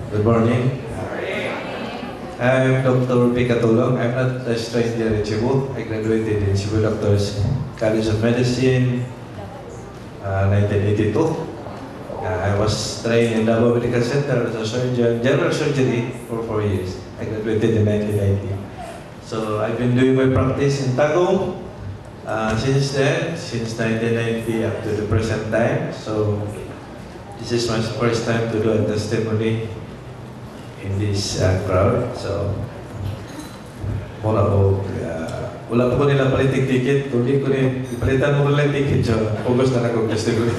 Good morning. I'm Dr. P. Katulong. I'm not a stranger in Cebu. I graduated in Cebu Doctors College of Medicine 1982. I was trained in Davao Medical Center as a surgeon, general surgery for 4 years. I graduated in 1990. So I've been doing my practice in Tagum since then, since 1990 up to the present time. So this is my first time to do a testimony in this crowd. So wala po nila paliting ticket. Kung di ko ipalitan mo lang ticket, so focus na akong testimony.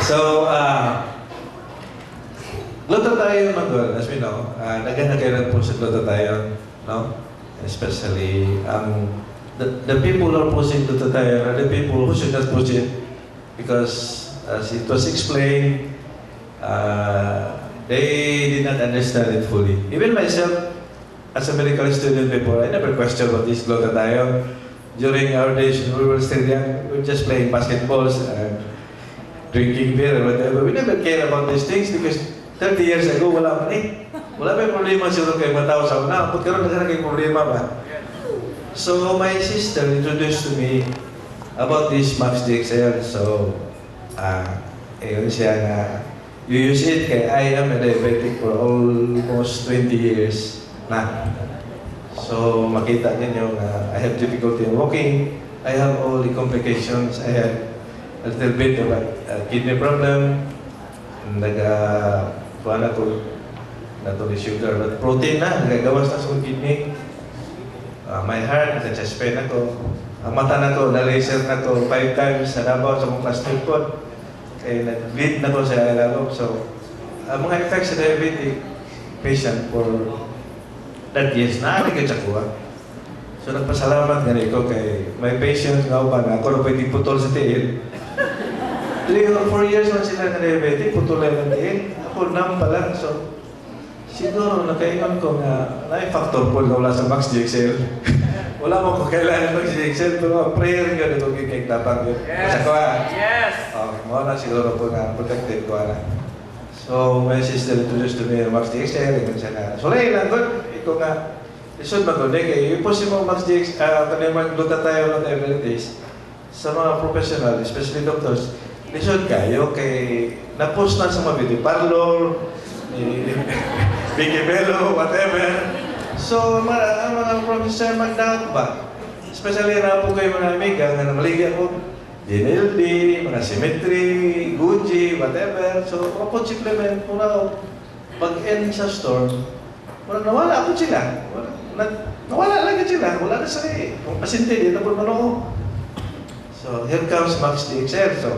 So, glutathione magol, as we know, naghanagalan po sa glutathione, no? Especially, the people who are pushing glutathione are the people who should not push it because, as it was explained, they did not understand it fully. Even myself, as a medical student before, I never questioned what is glutathione. During our days, when we were still young, we were just playing basketballs, drinking beer or whatever. We never care about these things because 30 years ago, wala man eh. Wala pa yung problema siguro kayo mga tao sa una. Pagkaroon na kayong problema ba? So, my sister introduced to me about this Max DXL. So, yun siya na, you use it kaya I am a diabetic for almost 20 years na. So, makita ninyo na I have difficulty in walking. I have all the complications. I have a little bit of a kidney problem. Kuha na to sugar, but protein na, nagagawas na sa kidney. My heart, nag-chest pain ako. Ang mata na ko, na-laser na ko 5 times sa Davao sa mga plastic pot. Kaya nag-bleed na ko sa ilalog. So, mga effects sa diabetic patient for that years na aligid sa kuha. So, nagpasalamat nga ko kay my patient nga ba na ako na pwede putol sa tiil. 3 or 4 years na sila na diabetic, putol lang ng tiil. Ako nam pa lang. So, siguro nakaingon ko na na-factor po na wala sa Max DXL. Wala mo ko kailangan ng Max DXL, pero prayer nga nito kikik tapang yun. Yes! Yes! Mga na siguro po na protected ko na. So, my sister introduced to me Max DXL, and siya na, so lang good, ito nga, isod mag-unig, yung po si Max DXL, kanimang glutathione at diabetes, sa mga professional, especially doctors, lisod kayo kay na-post na sa mga video, parlor, Vicky Bello, whatever. So, mga professor mag-doubt ba? Especially na po kayo mga amiga, na namaligyan ko, DNLD, mga symmetry, Gucci, whatever. So, mga food supplement, muna pag-end sa store, nawala po sila. Nawala lang sila. Wala na sila eh. Kung pasyente, di na po manoo. So, here comes Max DXL. So,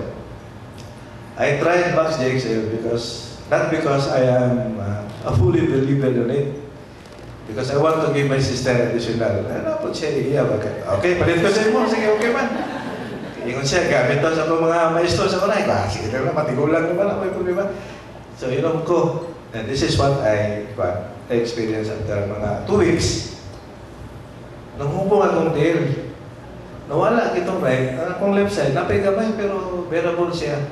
I tried Max DXL not because I am a fully believer in it. Because I want to give my sister additional. Ano po siya, iya ba? Okay, palit ko sa mo. Sige, okay man. Ingon siya, gamit daw sa mga maestro sa kunay. Sige na, matigulang naman ako, may problema. So, inom ko. And this is what I experienced after mga 2 weeks. Nanghubong akong deal. Nawala kitong right. Akong left side, napay-gamay pero bearable siya.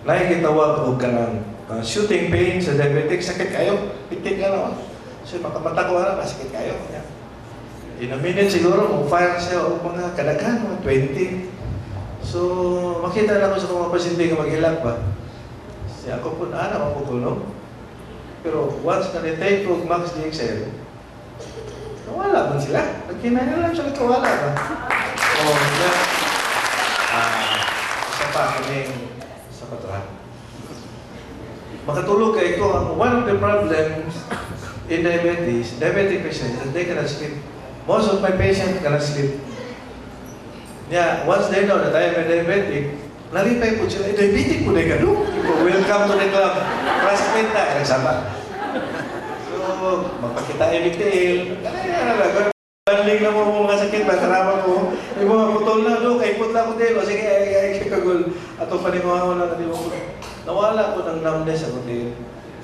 Nakikitawag o ka ng shooting pain sa diabetic, sakit kayo. Pitik ka naman. So, makamata ko na, sakit kayo. In a minute siguro, mag-fire siya o mga kadaghan, mga 20. So, makita na ko sa mga pasyente nga mag-hilak pa. Siya ako po na mapukulong. Pero once na nitake ko Max DXL, nawala man sila. Nagkinahin lang siya nakawala ba? O, isa pa kaming sa patra. Makatulog kayo ko, one of the problems in diabetic patients, is they cannot sleep. Most of my patients cannot sleep. Yeah, once they know that I am a diabetic, nalipay po sila, diabetic po na yung welcome to the club. Classmate na, nagsama. So, magpakita yung detail. Banding na mo mga sakit, makarama ko. Yung mga putol na, look, ay putla ko din. O sige, ay kagul. Ato pa rin mga wala na mo. Nawala ko ng numbness ako din.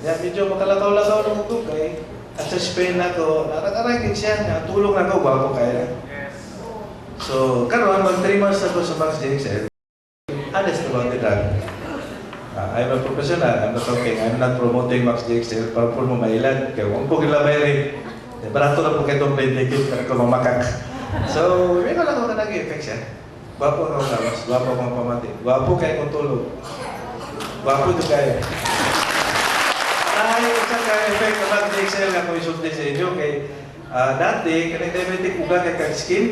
Yeah, medyo makalakaw-lakaw ng tugay. At sa Spain ako, nakaragin siya, natulong na ako, bago kaya. So, karoon, mag 3 months ako sa Max DXL. Honest about the drug. I'm a professional. I'm not talking. I'm not promoting Max DXL para po mamailan. Kaya huwag po kilabay rin. Barato na po kayo itong plane ticket para ko mamakak. So, may ko lang ako na nag-effect siya. Gwapo ako kawas. Gwapo akong pamati. Gwapo kayo kong tulog. Gwapo ito kayo. Ay, isang ka-effect na Max DXL na kung isulti sa inyo. Kay, dati, kanang-diabetic ko ka kay kag-skin.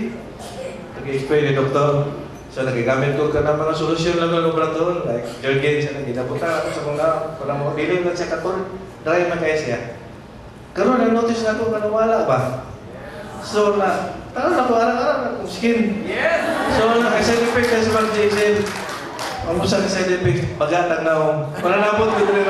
Nag-explain ni doktor. So, nagigamit ko ka ng mga solusyon lang ng laboratory, like Jergen siya na ginabuta ako sa mga parang mga bilim lang siya katol, dry man kaya siya. Karoon, nag-notice na ako, wala ba? So, tao na po, arang-arang akong skin. Yes! So, naka-side effect kasi mag JSL. Ang musa ka side effect, bagatag na ako. Wala na po, pwede rin